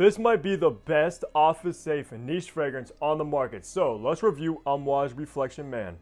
This might be the best office safe niche fragrance on the market. So let's review Amouage Reflection Man.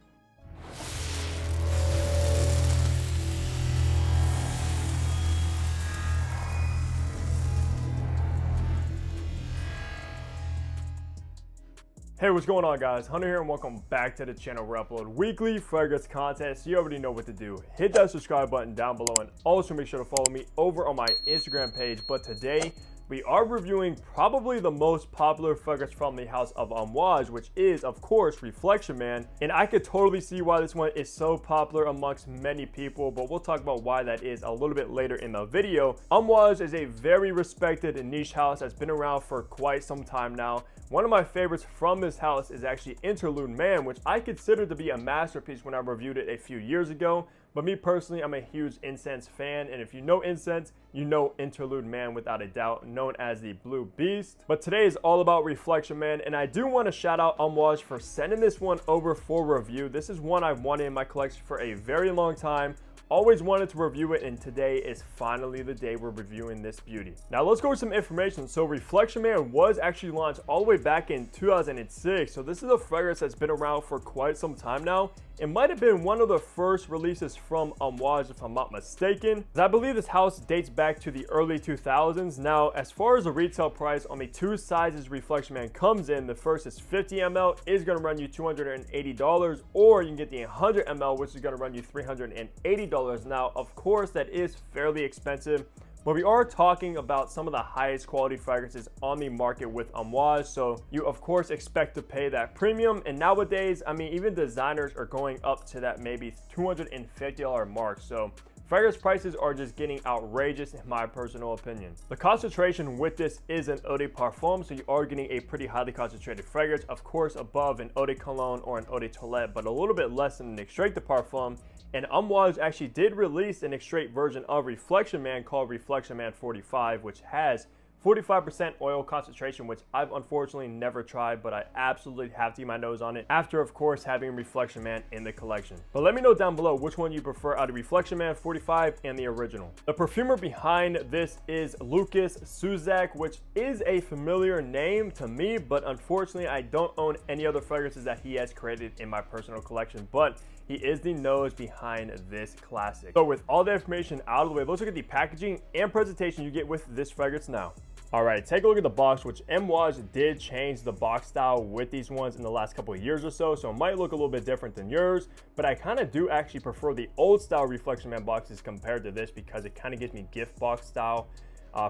Hey, what's going on, guys? Hunter here and welcome back to the channel where I upload weekly fragrance content, so you already know what to do. Hit that subscribe button down below and also make sure to follow me over on my Instagram page. But today we are reviewing probably the most popular fragrance from the house of Amouage, which is of course Reflection Man. And I could totally see why this one is so popular amongst many people, but we'll talk about why that is a little bit later in the video. Amouage is a very respected niche house that's been around for quite some time now. One of my favorites from this house is actually Interlude Man, which I consider to be a masterpiece when I reviewed it a few years ago. But me personally, I'm a huge incense fan, and if you know incense, you know Interlude Man without a doubt, known as the Blue Beast. But today is all about Reflection Man, and I do want to shout out Amouage for sending this one over for review. This is one I've wanted in my collection for a very long time. Always wanted to review it, and today is finally the day we're reviewing this beauty. Now let's go with some information. So Reflection Man was actually launched all the way back in 2006. So this is a fragrance that's been around for quite some time now. It might have been one of the first releases from Amouage, if I'm not mistaken. I believe this house dates back to the early 2000s. Now, as far as the retail price on the two sizes Reflection Man comes in, the first is 50 ml, is going to run you $280, or you can get the 100 ml, which is going to run you $380. Now, of course, that is fairly expensive, but we are talking about some of the highest quality fragrances on the market with Amouage, so you of course expect to pay that premium. And nowadays, I mean, even designers are going up to that maybe $250 mark. So fragrance prices are just getting outrageous in my personal opinion. The concentration with this is an eau de parfum, so you are getting a pretty highly concentrated fragrance, of course above an eau de cologne or an eau de toilette, but a little bit less than an extrait de parfum. And Amouage actually did release an extrait version of Reflection Man called Reflection Man 45, which has 45% oil concentration, which I've unfortunately never tried, but I absolutely have to keep my nose on it after, of course, having Reflection Man in the collection. But let me know down below which one you prefer out of Reflection Man 45 and the original. The perfumer behind this is Lucas Suzak, which is a familiar name to me, but unfortunately I don't own any other fragrances that he has created in my personal collection, but he is the nose behind this classic. So with all the information out of the way, let's look at the packaging and presentation you get with this fragrance now. All right, take a look at the box, which Amouage did change the box style with these ones in the last couple of years or so, so it might look a little bit different than yours, but I kind of do actually prefer the old style Reflection Man boxes compared to this because it kind of gives me gift box style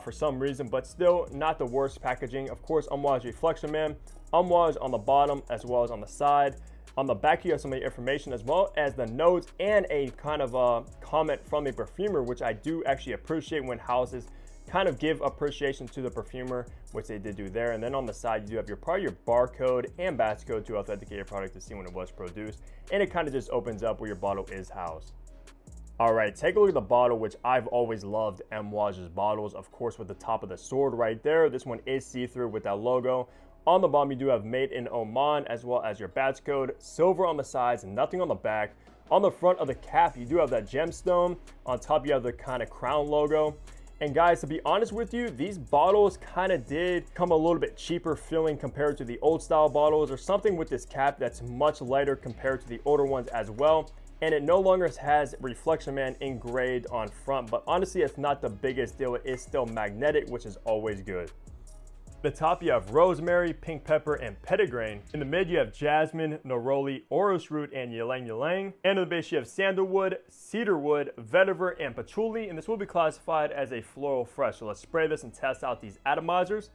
for some reason, but still not the worst packaging. Of course, Amouage Reflection Man, Amouage on the bottom as well as on the side. On the back, you have some of the information as well as the notes and a kind of a comment from the perfumer, which I do actually appreciate when houses kind of give appreciation to the perfumer, which they did do there. And then on the side, you do have probably your barcode and batch code to authenticate your product to see when it was produced. And it kind of just opens up where your bottle is housed. All right, take a look at the bottle, which I've always loved Amouage's bottles, of course, with the top of the sword right there. This one is see-through with that logo. On the bottom, you do have made in Oman, as well as your batch code, silver on the sides, nothing on the back. On the front of the cap, you do have that gemstone. On top, you have the kind of crown logo. And guys, to be honest with you, these bottles kind of did come a little bit cheaper feeling compared to the old style bottles, or something with this cap that's much lighter compared to the older ones as well. And it no longer has Reflection Man engraved on front, but honestly, it's not the biggest deal. It is still magnetic, which is always good. The top, you have rosemary, pink pepper, and petitgrain. In the mid, you have jasmine, neroli, orris root, and ylang ylang. And in the base, you have sandalwood, cedarwood, vetiver, and patchouli. And this will be classified as a floral fresh. So let's spray this and test out these atomizers.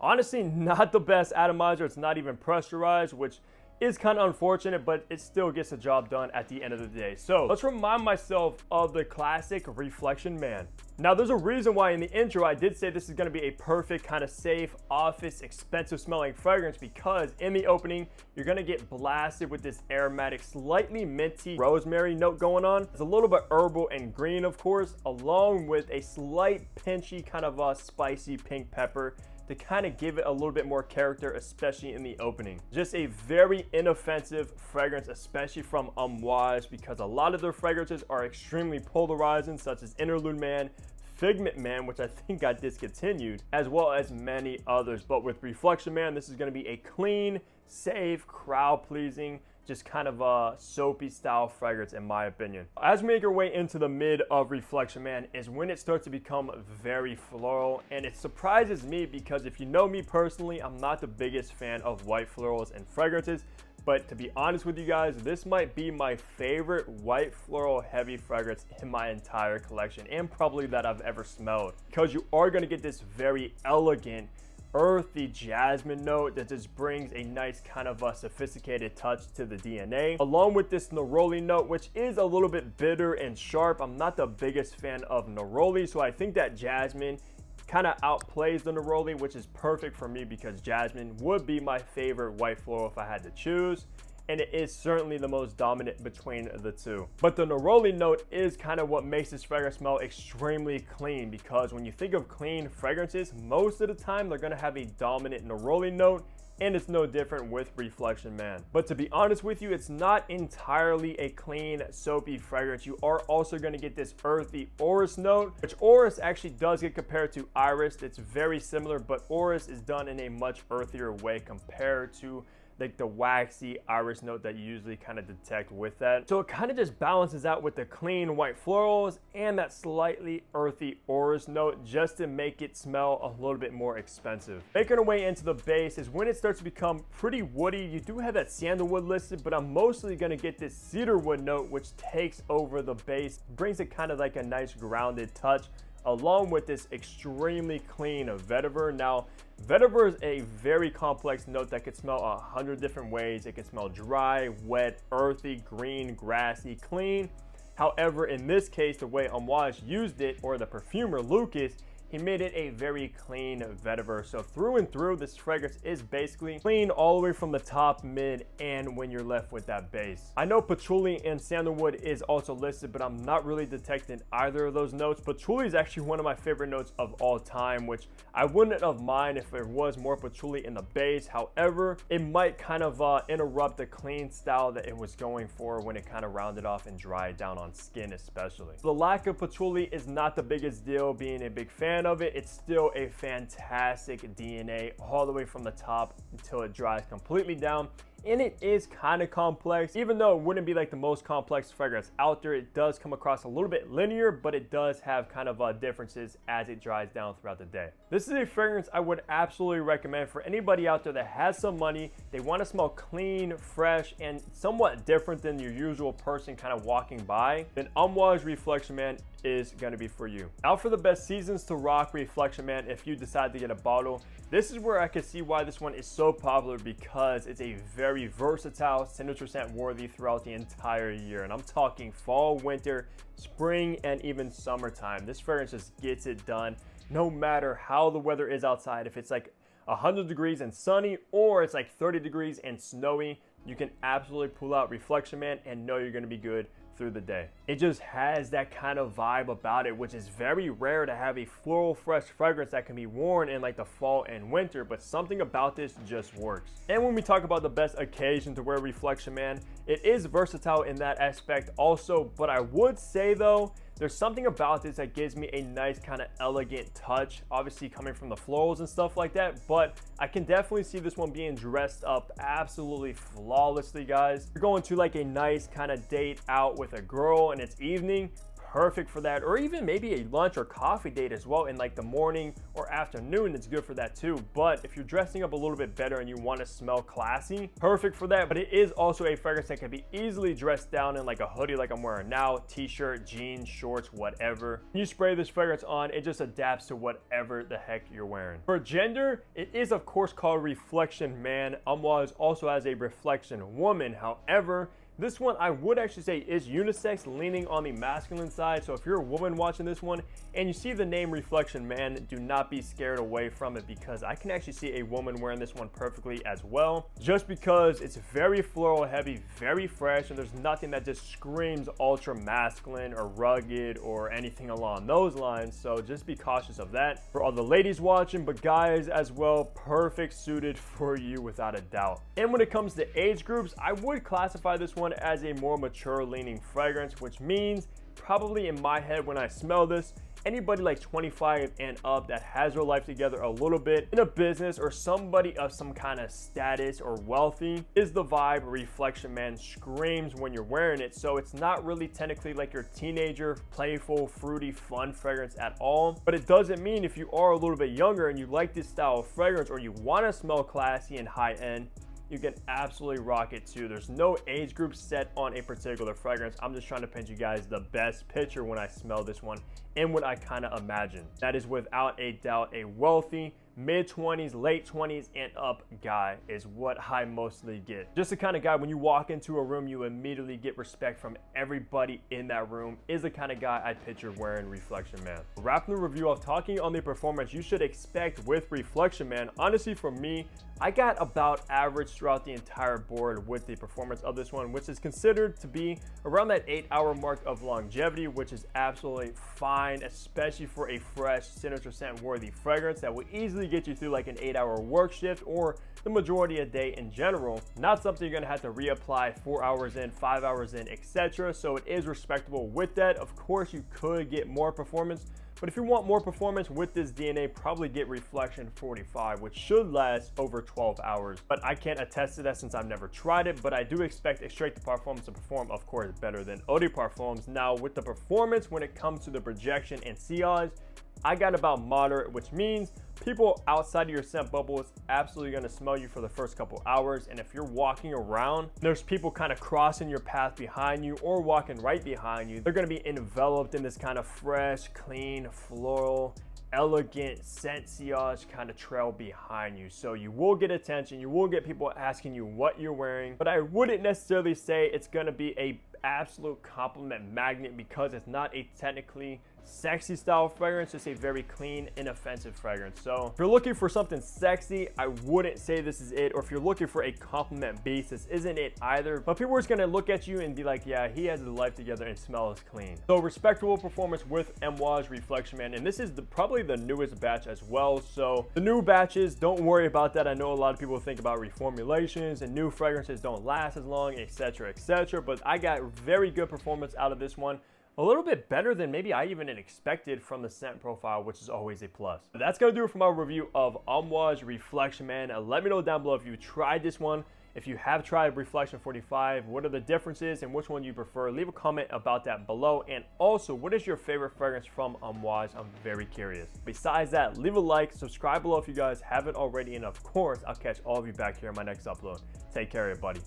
Honestly, not the best atomizer. It's not even pressurized, which is kind of unfortunate, but it still gets the job done at the end of the day. So let's remind myself of the classic Reflection Man. Now, there's a reason why in the intro I did say this is going to be a perfect kind of safe office expensive smelling fragrance, because in the opening you're going to get blasted with this aromatic, slightly minty rosemary note going on. It's a little bit herbal and green, of course, along with a slight pinchy kind of a spicy pink pepper to kind of give it a little bit more character, especially in the opening. Just a very inoffensive fragrance, especially from Amouage, because a lot of their fragrances are extremely polarizing, such as Interlude Man, Figment Man, which I think got discontinued, as well as many others. But with Reflection Man, this is going to be a clean, safe, crowd-pleasing, just kind of a soapy style fragrance in my opinion. As we make our way into the mid of Reflection Man is when it starts to become very floral, and it surprises me because if you know me personally, I'm not the biggest fan of white florals and fragrances. But to be honest with you guys, this might be my favorite white floral heavy fragrance in my entire collection, and probably that I've ever smelled, because you are going to get this very elegant, earthy jasmine note that just brings a nice kind of a sophisticated touch to the DNA, along with this neroli note, which is a little bit bitter and sharp. I'm not the biggest fan of neroli, so I think that jasmine kind of outplays the neroli, which is perfect for me because jasmine would be my favorite white floral if I had to choose, and it is certainly the most dominant between the two. But the neroli note is kind of what makes this fragrance smell extremely clean, because when you think of clean fragrances, most of the time they're going to have a dominant neroli note, and it's no different with Reflection Man. But to be honest with you, it's not entirely a clean, soapy fragrance. You are also going to get this earthy orris note, which orris actually does get compared to iris. It's very similar, but orris is done in a much earthier way compared to like the waxy iris note that you usually kind of detect with that. So it kind of just balances out with the clean white florals and that slightly earthy orris note, just to make it smell a little bit more expensive. Making our way into the base is when it starts to become pretty woody. You do have that sandalwood listed, but I'm mostly going to get this cedarwood note, which takes over the base, brings it kind of like a nice grounded touch, along with this extremely clean vetiver. Now, vetiver is a very complex note that can smell 100 different ways. It can smell dry, wet, earthy, green, grassy, clean. However, in this case, the way Amouage used it, or the perfumer Lucas, he made it a very clean vetiver. So through and through, this fragrance is basically clean all the way from the top, mid, and when you're left with that base. I know patchouli and sandalwood is also listed, but I'm not really detecting either of those notes. Patchouli is actually one of my favorite notes of all time, which I wouldn't have mind if there was more patchouli in the base. However, it might kind of interrupt the clean style that it was going for when it kind of rounded off and dried down on skin especially. The lack of patchouli is not the biggest deal. Being a big fan of it, it's still a fantastic DNA all the way from the top until it dries completely down. And it is kind of complex. Even though it wouldn't be like the most complex fragrance out there, it does come across a little bit linear, but it does have kind of differences as it dries down throughout the day. This is a fragrance I would absolutely recommend for anybody out there that has some money. They want to smell clean, fresh, and somewhat different than your usual person kind of walking by. Then Amouage Reflection Man is going to be for you. Now for the best seasons to rock Reflection Man, if you decide to get a bottle, this is where I can see why this one is so popular, because it's a very versatile, signature scent worthy throughout the entire year. And I'm talking fall, winter, spring, and even summertime. This fragrance just gets it done no matter how the weather is outside. If it's like 100 degrees and sunny, or it's like 30 degrees and snowy, you can absolutely pull out Reflection Man and know you're going to be good through the day. It just has that kind of vibe about it, which is very rare to have a floral fresh fragrance that can be worn in like the fall and winter, but something about this just works. And when we talk about the best occasion to wear Reflection Man, it is versatile in that aspect also, but I would say though, there's something about this that gives me a nice kind of elegant touch, obviously coming from the florals and stuff like that, but I can definitely see this one being dressed up absolutely flawlessly, guys. You're going to like a nice kind of date out with a girl and it's evening, perfect for that. Or even maybe a lunch or coffee date as well in like the morning or afternoon, it's good for that too. But if you're dressing up a little bit better and you want to smell classy, perfect for that. But it is also a fragrance that can be easily dressed down in like a hoodie like I'm wearing now, t-shirt, jeans, shorts, whatever. When you spray this fragrance on, it just adapts to whatever the heck you're wearing. For gender, it is of course called Reflection Man. Amouage also has a Reflection Woman. However, this one I would actually say is unisex, leaning on the masculine side. So if you're a woman watching this one and you see the name Reflection Man, do not be scared away from it, because I can actually see a woman wearing this one perfectly as well, just because it's very floral heavy, very fresh, and there's nothing that just screams ultra masculine or rugged or anything along those lines. So just be cautious of that for all the ladies watching, but guys as well, perfect suited for you without a doubt. And when it comes to age groups, I would classify this one as a more mature leaning fragrance, which means probably in my head when I smell this, anybody like 25 and up that has their life together a little bit in a business, or somebody of some kind of status or wealthy, is the vibe Reflection Man screams when you're wearing it. So it's not really technically like your teenager, playful, fruity, fun fragrance at all. But it doesn't mean if you are a little bit younger and you like this style of fragrance, or you want to smell classy and high end, you can absolutely rock it too. There's no age group set on a particular fragrance. I'm just trying to paint you guys the best picture when I smell this one and what I kind of imagine. That is without a doubt a wealthy, mid-20s, late 20s and up guy is what I mostly get. Just the kind of guy when you walk into a room, you immediately get respect from everybody in that room, is the kind of guy I picture wearing Reflection Man. Wrapping the review off, talking on the performance you should expect with Reflection Man. Honestly, for me, I got about average throughout the entire board with the performance of this one, which is considered to be around that 8-hour mark of longevity, which is absolutely fine, especially for a fresh signature scent worthy fragrance that will easily get you through like an 8-hour work shift or the majority of the day in general. Not something you're gonna have to reapply 4 hours in, 5 hours in, etc. So it is respectable with that. Of course, you could get more performance, but if you want more performance with this DNA, probably get Reflection 45, which should last over 12 hours. But I can't attest to that since I've never tried it, but I do expect Extrait de Parfums to perform, of course, better than Eau de Parfums. Now, with the performance, when it comes to the projection and sillage, I got about moderate, which means people outside of your scent bubble is absolutely going to smell you for the first couple hours. And if you're walking around, there's people kind of crossing your path behind you or walking right behind you, they're going to be enveloped in this kind of fresh, clean, floral, elegant scent sillage kind of trail behind you. So you will get attention, you will get people asking you what you're wearing, but I wouldn't necessarily say it's going to be a absolute compliment magnet, because it's not a technically sexy style fragrance, just a very clean, inoffensive fragrance. So if you're looking for something sexy, I wouldn't say this is it. Or if you're looking for a compliment beast, this isn't it either. But people are just gonna look at you and be like, yeah, he has his life together and smells clean. So respectable performance with Amouage Reflection Man, and this is probably the newest batch as well. So the new batches, don't worry about that. I know a lot of people think about reformulations and new fragrances don't last as long, etc., etc. But I got very good performance out of this one. A little bit better than maybe I even expected from the scent profile, which is always a plus. That's gonna do it for my review of Amouage Reflection Man. Let me know down below if you tried this one. If you have tried Reflection 45, what are the differences and which one you prefer? Leave a comment about that below. And also, what is your favorite fragrance from Amouage? I'm very curious. Besides that, leave a like, subscribe below if you guys haven't already, and of course, I'll catch all of you back here in my next upload. Take care, everybody.